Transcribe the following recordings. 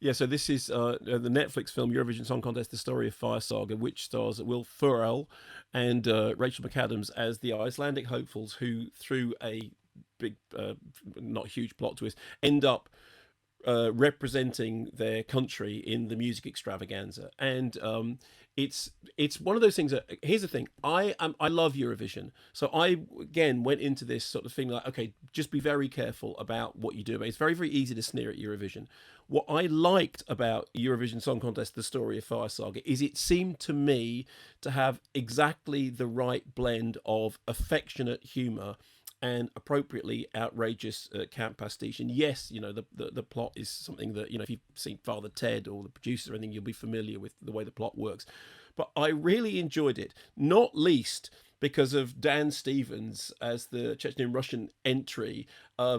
Yeah, so this is the Netflix film Eurovision Song Contest: The Story of Fire Saga, which stars Will Ferrell and Rachel McAdams as the Icelandic hopefuls who, through a big, not huge plot twist, end up representing their country in the music extravaganza. And it's one of those things that, here's the thing, I love Eurovision, so I again went into this sort of thing like, okay, just be very careful about what you do. It's very, very easy to sneer at Eurovision. What I liked about Eurovision Song Contest: The Story of Fire Saga is it seemed to me to have exactly the right blend of affectionate humour and appropriately outrageous camp pastiche. And yes, the plot is something that, if you've seen Father Ted or the producer or anything, you'll be familiar with the way the plot works. But I really enjoyed it, not least because of Dan Stevens as the Chechen Russian entry,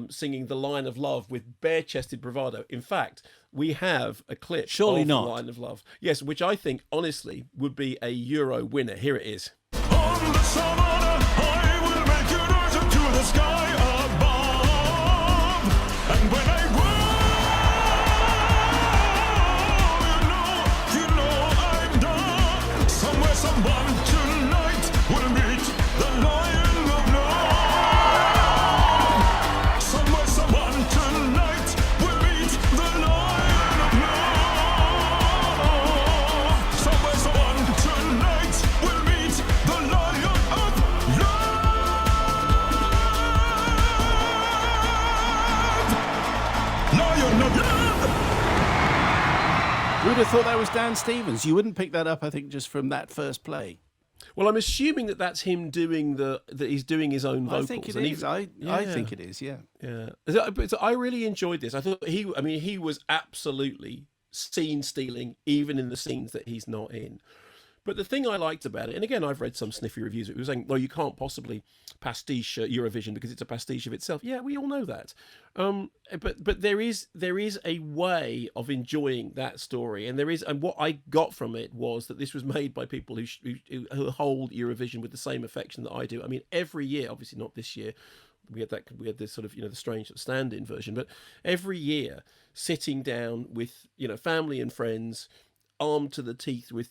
singing the Line of Love with bare-chested bravado. In fact, we have a clip Surely of not. the Line of Love. Yes, which I think, honestly, would be a Euro winner. Here it is. On the summer, I will make you rise up to the sky above. And when I roll, you know I'm done. Somewhere, someone tonight will meet the lion of love. Somewhere, someone tonight will meet the lion of love. Somewhere, someone tonight will meet the lion of love. Lion of love. Who'd have thought that was Dan Stevens? You wouldn't pick that up, I think, just from that first play. Well, I'm assuming that that's him doing that he's doing his own vocals. I think it and is. I think it is, yeah. Yeah. So I really enjoyed this. I thought he was absolutely scene stealing, even in the scenes that he's not in. But the thing I liked about it, and again, I've read some sniffy reviews, it was saying, well, you can't possibly pastiche Eurovision because it's a pastiche of itself. Yeah, we all know that. But there is a way of enjoying that story, and what I got from it was that this was made by people who hold Eurovision with the same affection that I do. I mean, every year, obviously not this year, we had this sort of, the strange stand-in version, but every year sitting down with, family and friends, armed to the teeth with,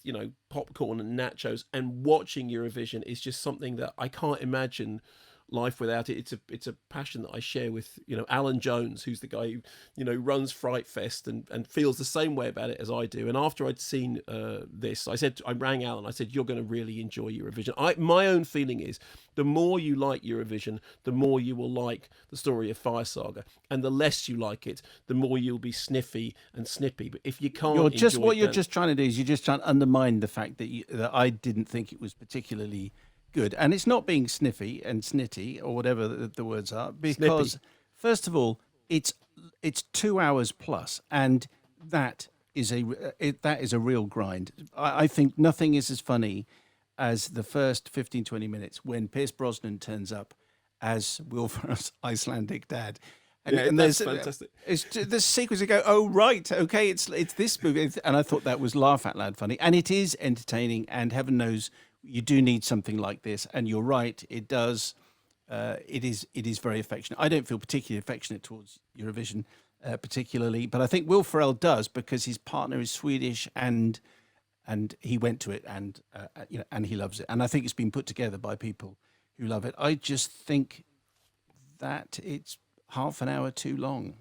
popcorn and nachos, and watching Eurovision is just something that I can't imagine life without it. It's a passion that I share with, Alan Jones, who's the guy who, runs Fright Fest and feels the same way about it as I do. And after I'd seen this, I rang Alan, I said, you're going to really enjoy Eurovision. My own feeling is the more you like Eurovision, the more you will like the Story of Fire Saga. And the less you like it, the more you'll be sniffy and snippy. But if you can't You're enjoy just trying to do is you're just trying to undermine the fact that I didn't think it was particularly good. And it's not being sniffy and snitty or whatever the words are, because Snippy. first of all, it's 2 hours plus, and that is a real grind. I think nothing is as funny as the first 15-20 minutes when Pierce Brosnan turns up as Will Ferrell's Icelandic dad. And that's there's fantastic. It's the sequence. You go, oh right, okay, it's this movie, and I thought that was laugh out loud funny, and it is entertaining. And heaven knows you do need something like this. And you're right, it does. It is very affectionate. I don't feel particularly affectionate towards Eurovision, particularly, but I think Will Ferrell does because his partner is Swedish and he went to it and and he loves it. And I think it's been put together by people who love it. I just think that it's half an hour too long.